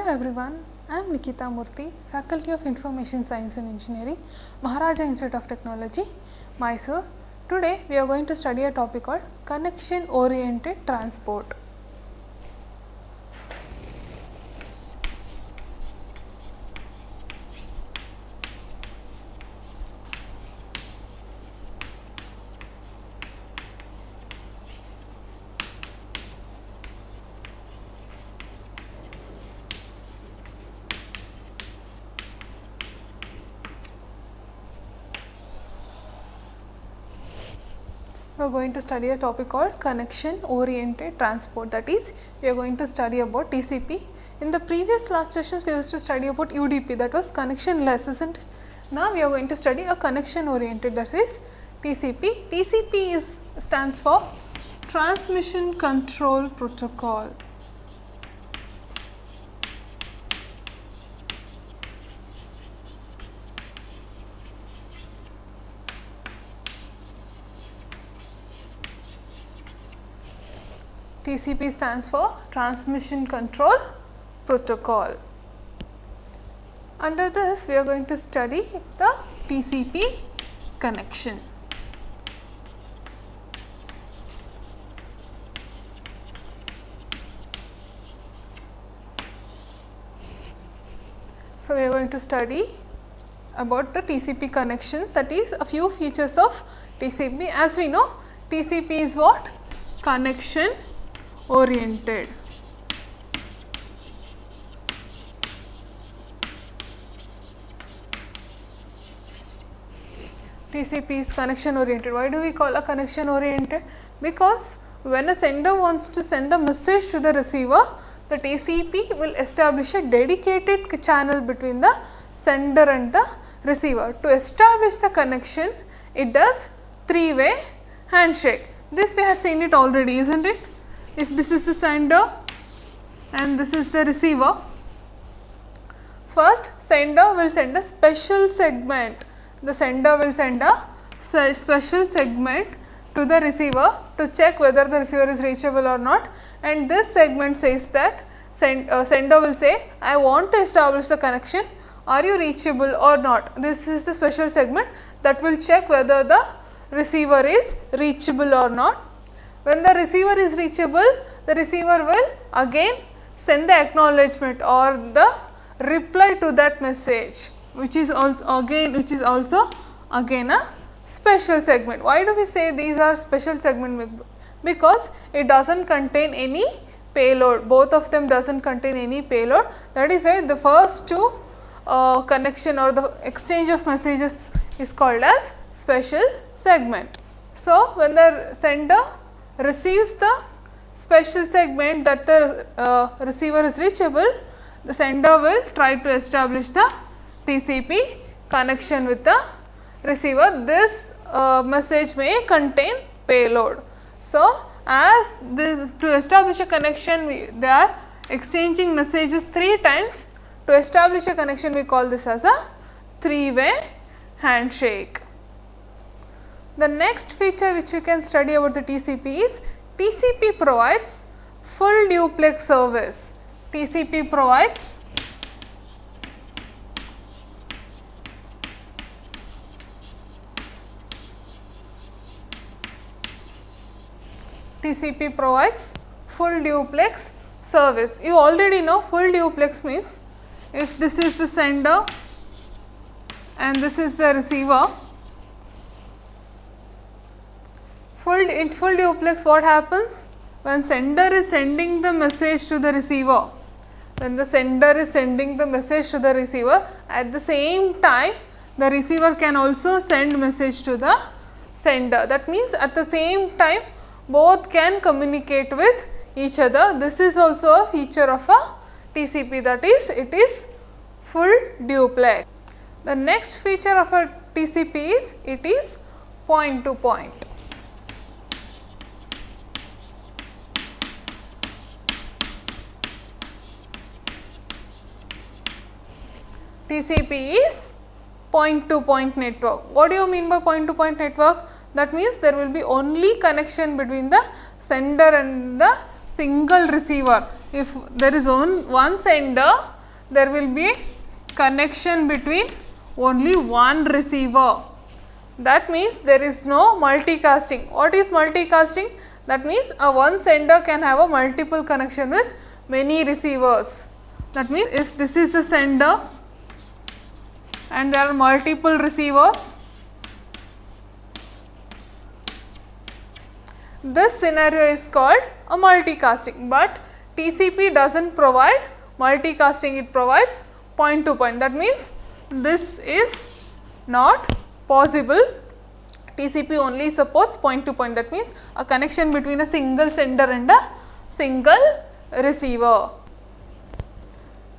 everyone, I am Nikita Murthy, Faculty of Information Science and Engineering, Maharaja Institute of Technology, Mysore. Today we are going to study a topic called connection oriented transport. We are going to study a topic called connection oriented transport, that is we are going to study about TCP. In the previous last sessions we used to study about UDP, that was connectionless, isn't it? Now we are going to study a connection oriented, that is TCP. TCP stands for Transmission Control Protocol. TCP stands for Transmission Control Protocol. Under this we are going to study the TCP connection. So, we are going to study about the TCP connection, that is a few features of TCP. As we know, TCP is what? Connection oriented. TCP is connection oriented. Why do we call a connection oriented? Because when a sender wants to send a message to the receiver, the TCP will establish a dedicated channel between the sender and the receiver. To establish the connection, it does three-way handshake. This we had seen it already, isn't it? If this is the sender and this is the receiver, first sender will send a special segment. The sender will send a special segment to the receiver to check whether the receiver is reachable or not, and this segment says that sender will say, I want to establish the connection, are you reachable or not. This is the special segment that will check whether the receiver is reachable or not. When the receiver is reachable, the receiver will again send the acknowledgement or the reply to that message, which is also again a special segment. Why do we say these are special segment? Because it does not contain any payload, both of them does not contain any payload. That is why the first two connection or the exchange of messages is called as special segment. So, when the sender receives the special segment that the receiver is reachable, the sender will try to establish the TCP connection with the receiver. This message may contain payload. So, as this to establish a connection, they are exchanging messages 3 times. To establish a connection, we call this as a three-way handshake. The next feature which we can study about the TCP is TCP provides full duplex service. TCP provides full duplex service. You already know full duplex means if this is the sender and this is the receiver, in full duplex what happens? When sender is sending the message to the receiver, at the same time the receiver can also send message to the sender. That means at the same time both can communicate with each other. This is also a feature of a TCP, that is it is full duplex. The next feature of a TCP is it is point to point. TCP is point to point network. What do you mean by point to point network? That means there will be only connection between the sender and the single receiver. If there is one sender there will be a connection between only one receiver. That means there is no multicasting. What is multicasting? That means a one sender can have a multiple connection with many receivers. That means if this is the sender and there are multiple receivers, this scenario is called a multicasting, but TCP does not provide multicasting, it provides point to point. That means this is not possible. TCP only supports point to point, that means a connection between a single sender and a single receiver.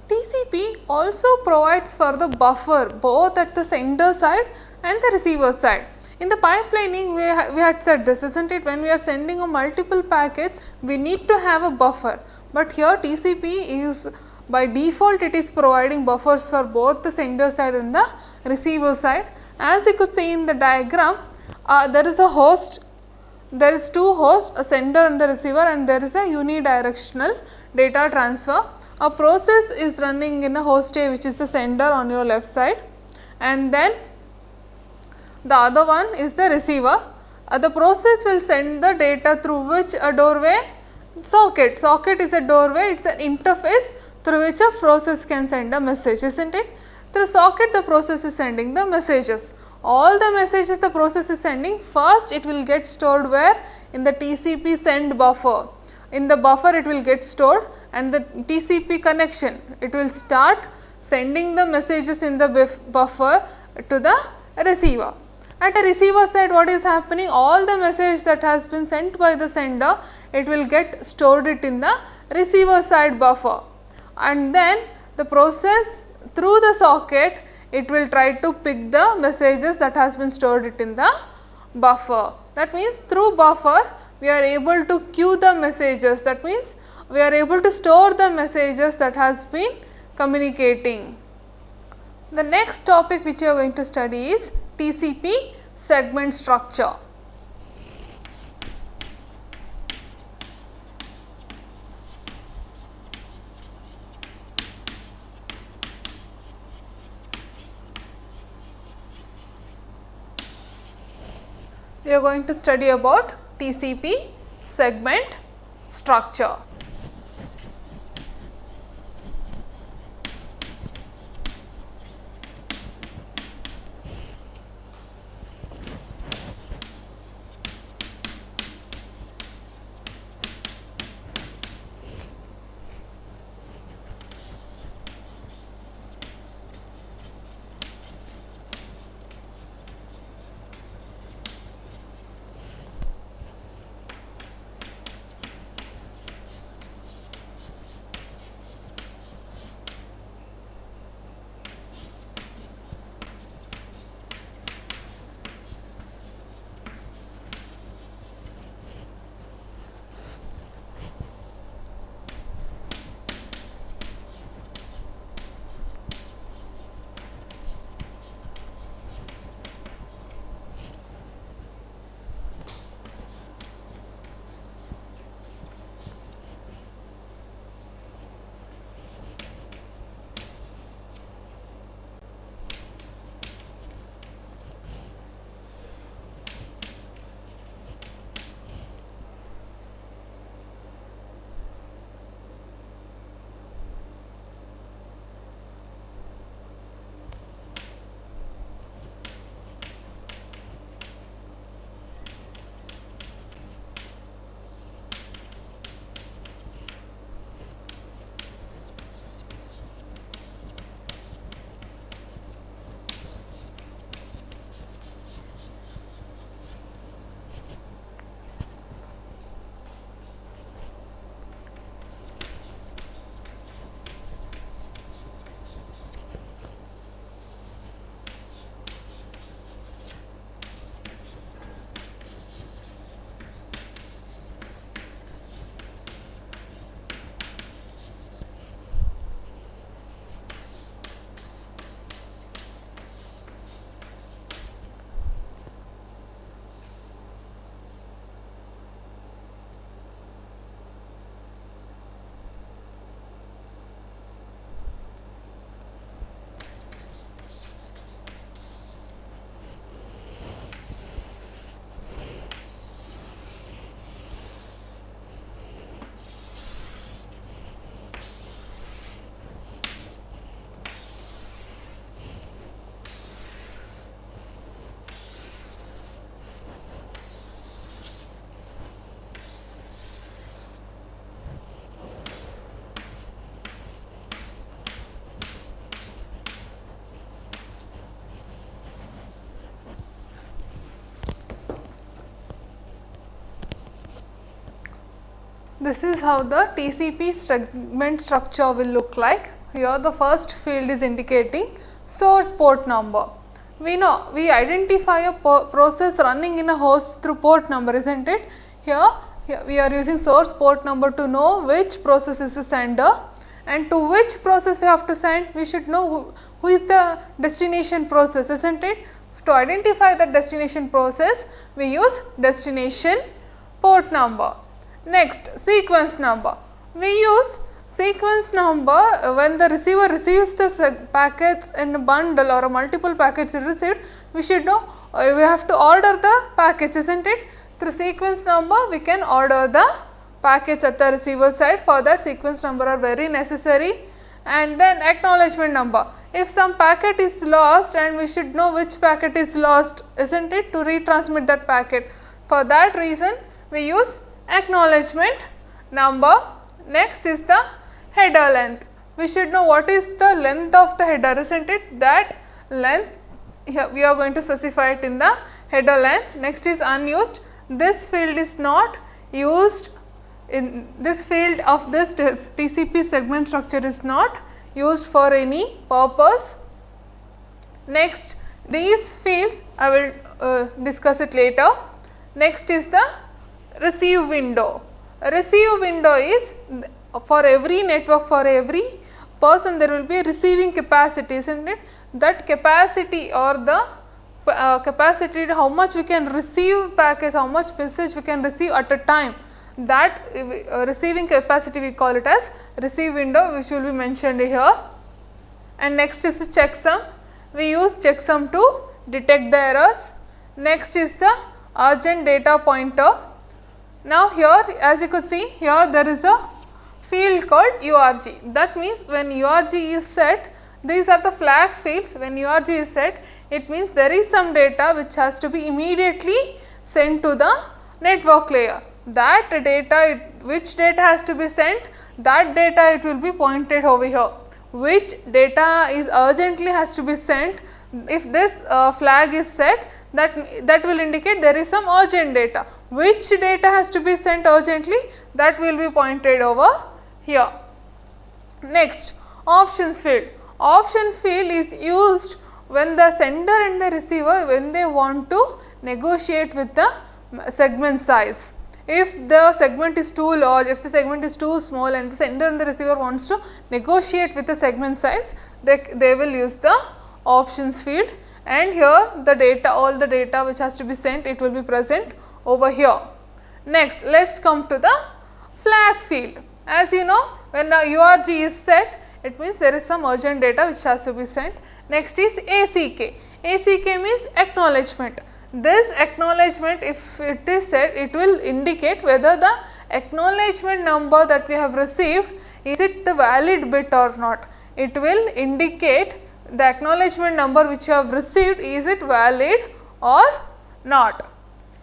TCP also provides for the buffer both at the sender side and the receiver side. In the pipelining we had said this, isn't it? When we are sending a multiple packets, we need to have a buffer, but here TCP is by default it is providing buffers for both the sender side and the receiver side. As you could see in the diagram, there is a host, there is two hosts, a sender and the receiver, and there is a unidirectional data transfer. A process is running in a host A, which is the sender on your left side, and then the other one is the receiver. The process will send the data through which a doorway? Socket. Socket is a doorway, it is an interface through which a process can send a message, isn't it? Through socket the process is sending the messages. All the messages the process is sending, first it will get stored where? In the TCP send buffer. In the buffer it will get stored, and the TCP connection, it will start sending the messages in the buffer to the receiver. At a receiver side, what is happening? All the message that has been sent by the sender, it will get stored it in the receiver side buffer, and then the process through the socket, it will try to pick the messages that has been stored it in the buffer. That means through buffer we are able to queue the messages, that means we are able to store the messages that has been communicating. The next topic which you are going to study is TCP segment structure. We are going to study about TCP segment structure. This is how the TCP segment structure will look like. Here the first field is indicating source port number. We know, we identify a process running in a host through port number, isn't it? Here we are using source port number to know which process is the sender, and to which process we have to send, we should know who is the destination process, isn't it? To identify the destination process, we use destination port number. Next, sequence number. We use sequence number when the receiver receives the packets in a bundle or a multiple packets is received. We should know, we have to order the packets, isn't it? Through sequence number we can order the packets at the receiver side. For that, sequence number are very necessary. And then acknowledgement number. If some packet is lost, and we should know which packet is lost, isn't it, to retransmit that packet. For that reason we use acknowledgement number. Next is the header length. We should know what is the length of the header, isn't it? That length here we are going to specify it in the header length. Next is unused. This field is not used in this field of this TCP segment structure is not used for any purpose. Next, these fields I will discuss it later. Next is the receive window. A receive window is for every network, for every person there will be a receiving capacity, isn't it? That capacity or the capacity, how much we can receive packets, how much message we can receive at a time, that receiving capacity we call it as receive window, which will be mentioned here. And next is the checksum. We use checksum to detect the errors. Next is the urgent data pointer. Now here, as you could see, here there is a field called URG. That means when URG is set, these are the flag fields. When URG is set, it means there is some data which has to be immediately sent to the network layer. That data, which data has to be sent, that data it will be pointed over here. Which data is urgently has to be sent, if this flag is set, that will indicate there is some urgent data. Which data has to be sent urgently, that will be pointed over here. Next, options field. Option field is used when the sender and the receiver, when they want to negotiate with the segment size. If the segment is too large, if the segment is too small, and the sender and the receiver wants to negotiate with the segment size, they will use the options field, and here the data, all the data which has to be sent, it will be present over here. Next, let us come to the flag field. As you know, when the URG is set, it means there is some urgent data which has to be sent. Next is ACK. ACK means acknowledgement. This acknowledgement, if it is set, it will indicate whether the acknowledgement number that we have received, is it the valid bit or not. It will indicate the acknowledgement number which you have received, is it valid or not.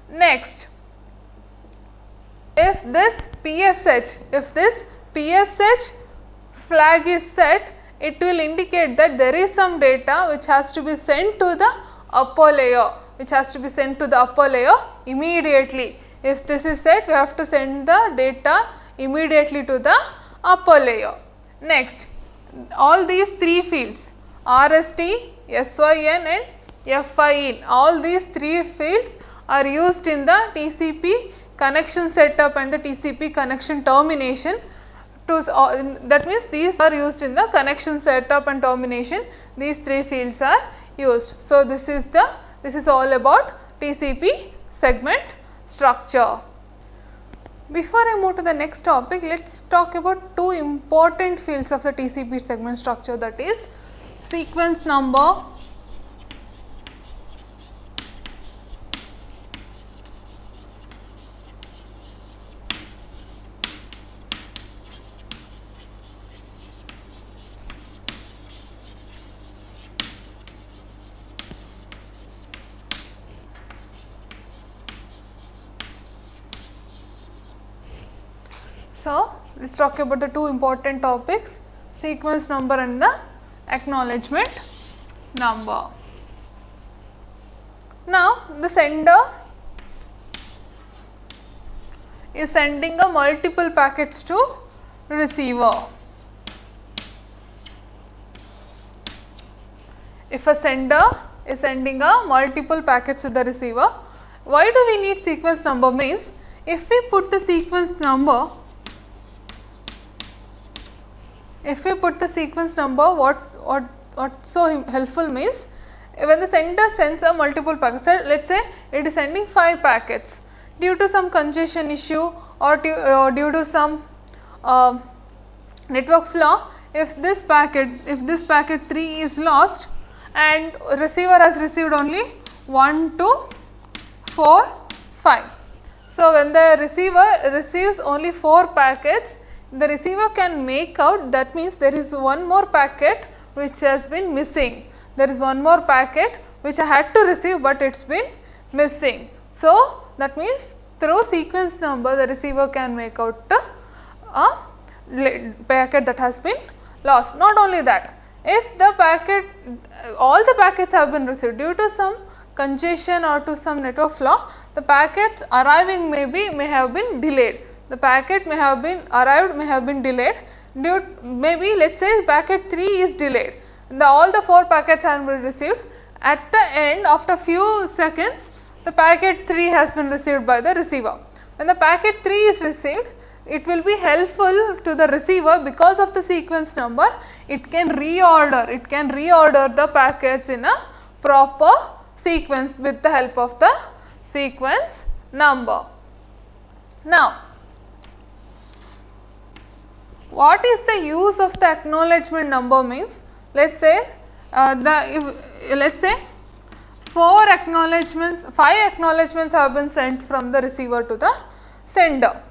Next, if this PSH flag is set, it will indicate that there is some data which has to be sent to the upper layer, immediately. If this is set, we have to send the data immediately to the upper layer. Next, all these three fields, RST, SYN and FIN, all these three fields are used in the TCP connection setup and the TCP connection termination. That means these are used in the connection setup and termination. These three fields are used. So this is all about TCP segment structure. Before I move to the next topic, let us talk about two important fields of the TCP segment structure, that is sequence number So, let us talk about the two important topics, sequence number and the acknowledgement number. Now, the sender is sending a multiple packets to receiver. If a sender is sending a multiple packets to the receiver, why do we need sequence number? Means if we put the sequence number, what's so helpful means when the sender sends a multiple packets, let us say it is sending 5 packets, due to some congestion issue or due to some network flaw, if this packet 3 is lost and receiver has received only 1, 2, 4, 5. So, when the receiver receives only 4 packets, the receiver can make out, that means there is one more packet which has been missing. There is one more packet which I had to receive, but it has been missing. So, that means through sequence number the receiver can make out a packet that has been lost. Not only that, if the packet, all the packets have been received, due to some congestion or to some network flaw, the packets arriving may have been delayed. The packet may have been arrived, may have been delayed, maybe let us say packet 3 is delayed. All the 4 packets have been received. At the end, after few seconds, the packet 3 has been received by the receiver. When the packet 3 is received, it will be helpful to the receiver because of the sequence number. It can reorder the packets in a proper sequence with the help of the sequence number. Now, what is the use of the acknowledgement number means? Let us say let us say 5 acknowledgements have been sent from the receiver to the sender,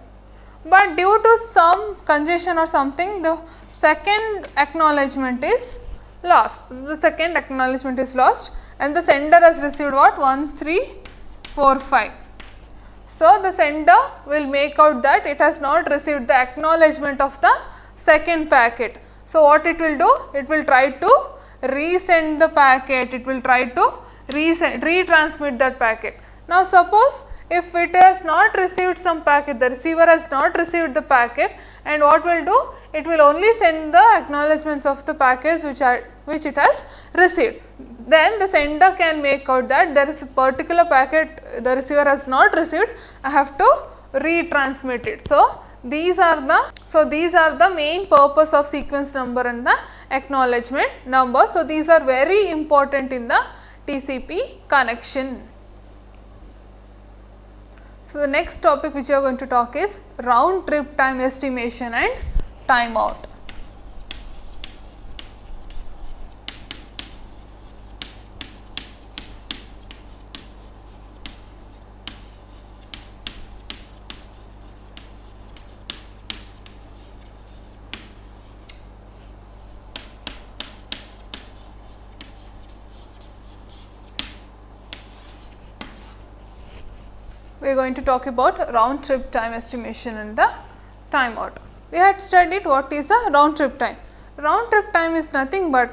but due to some congestion or something, the second acknowledgement is lost. And the sender has received what? 1, 3, 4, 5. So, the sender will make out that it has not received the acknowledgement of the second packet. So, what it will do? It will try to resend the packet, it will try to retransmit that packet. Now, suppose if it has not received some packet, the receiver has not received the packet, and what will do? It will only send the acknowledgements of the packets which it has received. Then the sender can make out that there is a particular packet the receiver has not received, I have to retransmit it. So, these are the main purpose of sequence number and the acknowledgement number. So, these are very important in the TCP connection. So, the next topic which we are going to talk is round trip time estimation and timeout. We are going to talk about round trip time estimation and the timeout. We had studied what is the round trip time. Round trip time is nothing but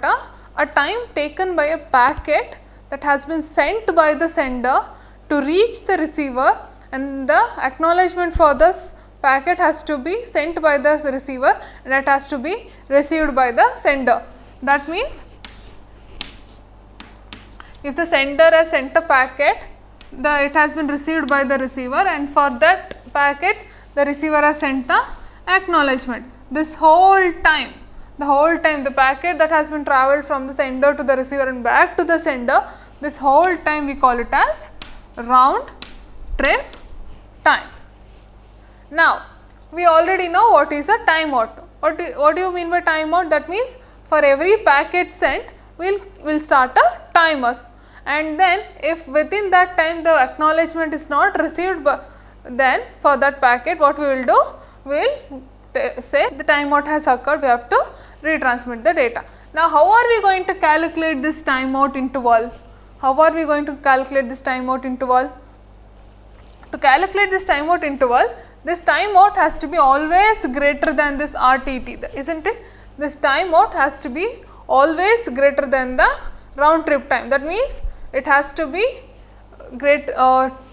a time taken by a packet that has been sent by the sender to reach the receiver, and the acknowledgement for this packet has to be sent by the receiver and it has to be received by the sender. That means, if the sender has sent a packet, it has been received by the receiver, and for that packet the receiver has sent the acknowledgement. This whole time, the packet that has been travelled from the sender to the receiver and back to the sender, this whole time we call it as round trip time. Now, we already know what is a timeout. What do you mean by timeout? That means for every packet sent, we will start a timer. And then if within that time the acknowledgement is not received, then for that packet what we will do? We will say the timeout has occurred, we have to retransmit the data. Now, how are we going to calculate this timeout interval? To calculate this timeout interval, this timeout has to be always greater than this RTT, isn't it? This timeout has to be always greater than the round trip time. That means, it has to be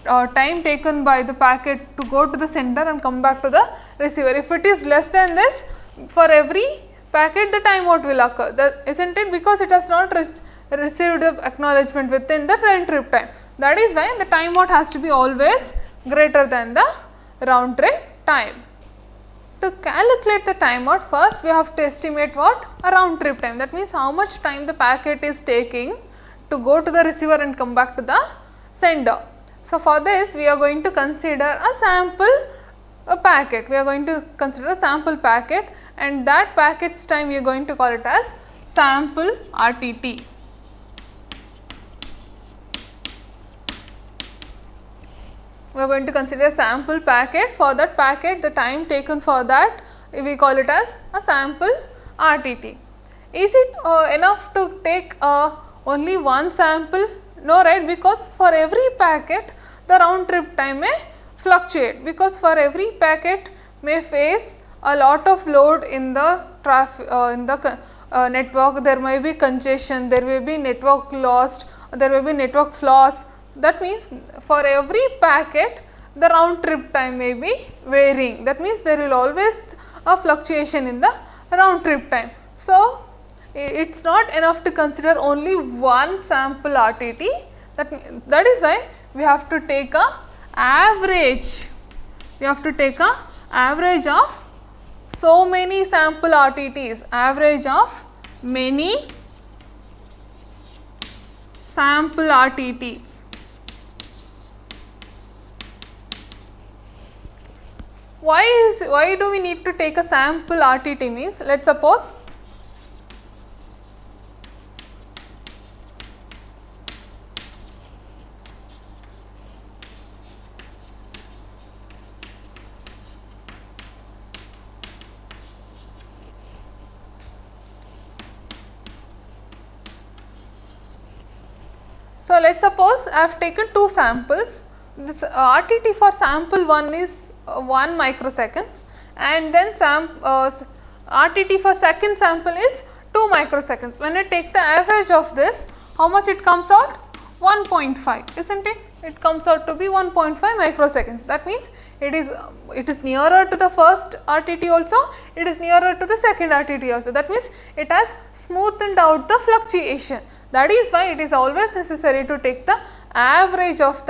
time taken by the packet to go to the sender and come back to the receiver. If it is less than this, for every packet the timeout will occur, isn't it, because it has not received the acknowledgement within the round trip time. That is why the timeout has to be always greater than the round trip time. To calculate the timeout, first we have to estimate what? A round trip time. That means how much time the packet is taking to go to the receiver and come back to the sender. So, for this we are going to consider a sample packet. We are going to consider a sample packet, and that packet's time we are going to call it as sample RTT. We are going to consider a sample packet. For that packet, the time taken for that we call it as a sample RTT. Is it enough to take only one sample? No, right, because for every packet the round trip time may fluctuate, because for every packet may face a lot of load in the traffic network. There may be congestion, there may be network lost, there may be network flaws. That means for every packet the round trip time may be varying. That means there will always a fluctuation in the round trip time. So, it is not enough to consider only one sample RTT. That is why we have to take a average. We have to take a average of so many sample RTTs, average of many sample RTT. Why do we need to take a sample RTT means, let us suppose I have taken two samples. This RTT for sample 1 is 1 microseconds, and then RTT for second sample is 2 microseconds. When I take the average of this, how much it comes out? 1.5, isn't it? It comes out to be 1.5 microseconds. That means it is nearer to the first RTT also, it is nearer to the second RTT also. That means it has smoothened out the fluctuation. That is why it is always necessary to take the average of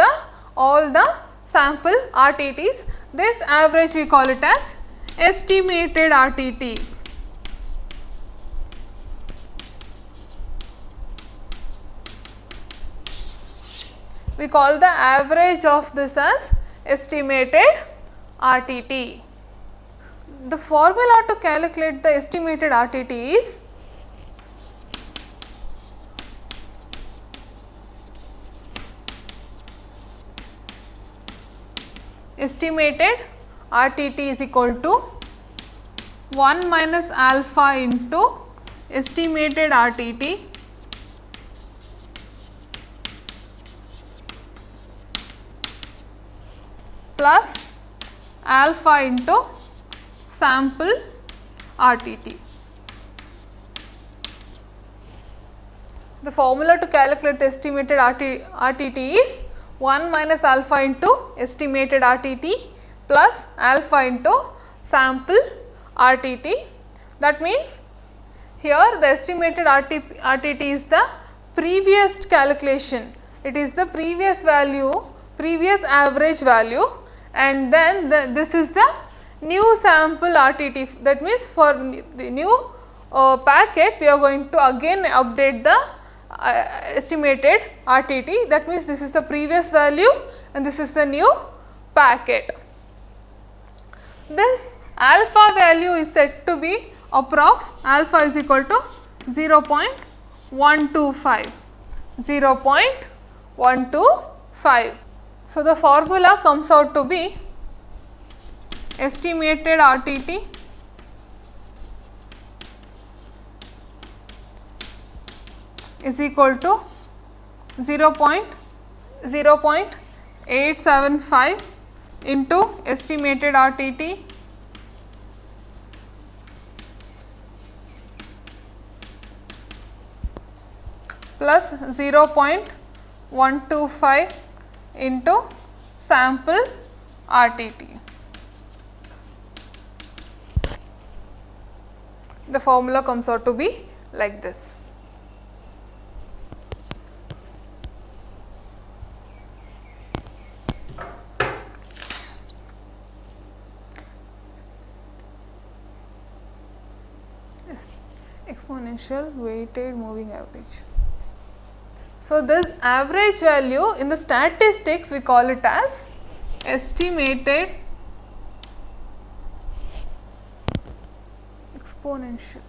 all the sample RTTs. This average we call it as estimated RTT. We call the average of this as estimated RTT. The formula to calculate the estimated RTT is estimated RTT is equal to 1 minus alpha into estimated RTT plus alpha into sample RTT. The formula to calculate the estimated RTT is 1 minus alpha into estimated RTT plus alpha into sample RTT. That means here the estimated RTT is the previous calculation, it is the previous value, previous average value, and then this is the new sample RTT. That means for the new packet we are going to again update the estimated RTT. That means this is the previous value and this is the new packet. This alpha value is said to be approx alpha is equal to 0.125, 0.125. So, the formula comes out to be estimated RTT is equal to 0.875 into estimated RTT plus 0.125 into sample RTT. The formula comes out to be like this. Exponential weighted moving average. So, this average value in the statistics we call it as estimated exponential.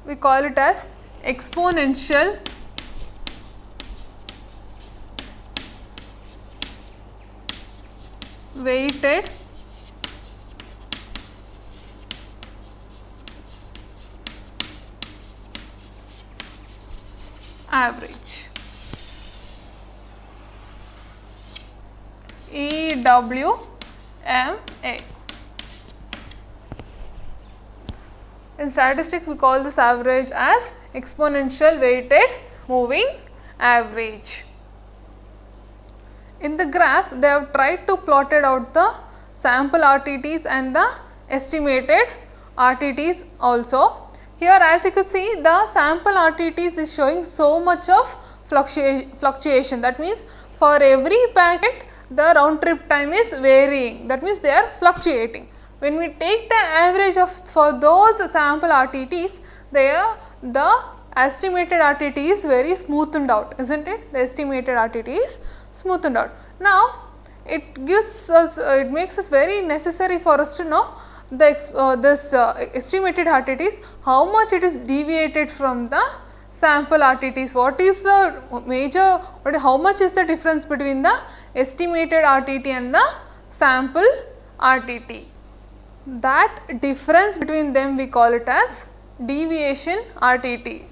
We call it as exponential weighted average, EWMA. In statistics we call this average as exponential weighted moving average. In the graph they have tried to plotted out the sample RTTs and the estimated RTTs also. Here as you could see, the sample RTTs is showing so much of fluctuation. That means for every packet the round trip time is varying, that means they are fluctuating. When we take the average of for those sample RTTs, the estimated RTT is very smoothened out, isn't it? The estimated RTT is smoothened out. Now it gives us, it makes us very necessary for us to know the estimated RTTs, how much it is deviated from the sample RTTs, what is the major, how much is the difference between the estimated RTT and the sample RTT. That difference between them we call it as deviation RTT,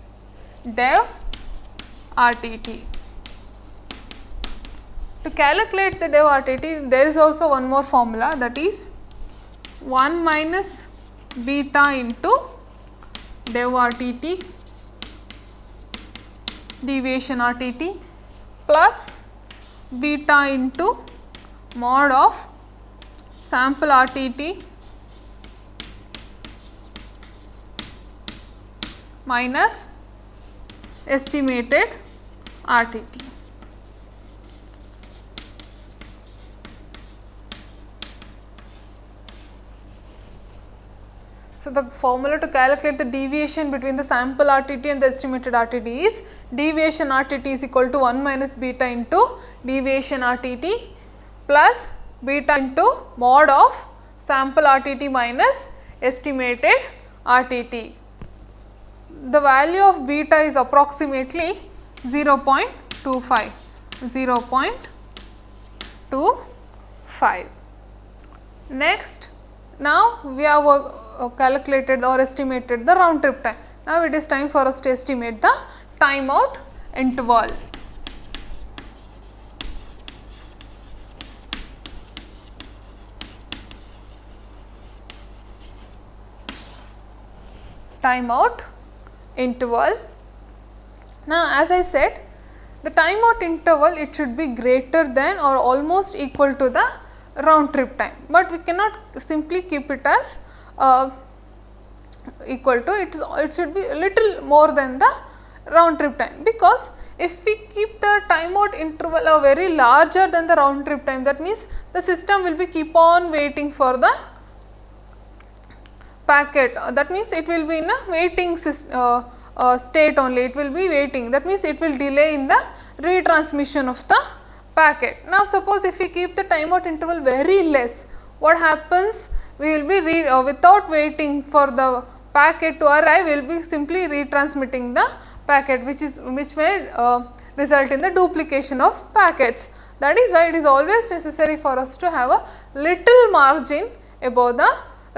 dev RTT. To calculate the dev RTT, there is also one more formula, that is 1 minus beta into dev RTT, deviation RTT, plus beta into mod of sample RTT minus estimated RTT. So, the formula to calculate the deviation between the sample RTT and the estimated RTT is deviation RTT is equal to 1 minus beta into deviation RTT plus beta into mod of sample RTT minus estimated RTT. The value of beta is approximately 0.25, 0.25. Next, now we have calculated or estimated the round trip time. Now it is time for us to estimate the timeout interval. Timeout interval. Now as I said, the timeout interval, it should be greater than or almost equal to the round trip time, but we cannot simply keep it as equal to, it should be a little more than the round trip time, because if we keep the timeout interval very larger than the round trip time, that means the system will be keep on waiting for the packet, that means it will be in a waiting state only, it will be waiting, that means it will delay in the retransmission of the packet. Now suppose if we keep the timeout interval very less, what happens? We will be without waiting for the packet to arrive, we will be simply retransmitting the packet, which may result in the duplication of packets. That is why it is always necessary for us to have a little margin above the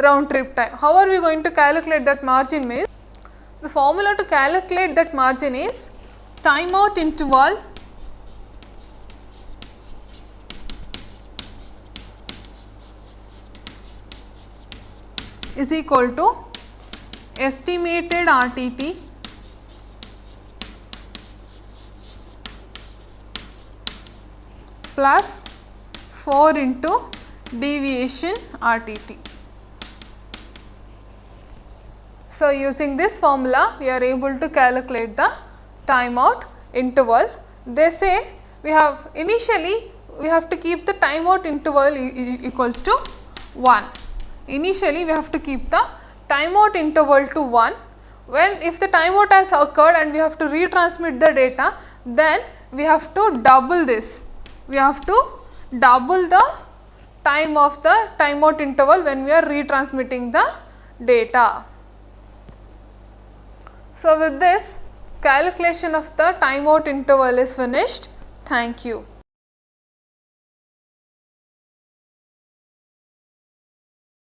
round trip time. How are we going to calculate that margin? Means the formula to calculate that margin is timeout interval is equal to estimated RTT plus 4 into deviation RTT. So, using this formula we are able to calculate the timeout interval. They say we have initially we have to keep the timeout interval equals to 1. Initially we have to keep the timeout interval to 1. When if the timeout has occurred and we have to retransmit the data, then we have to double this. We have to double the time of the timeout interval when we are retransmitting the data. So, with this calculation of the timeout interval is finished. Thank you.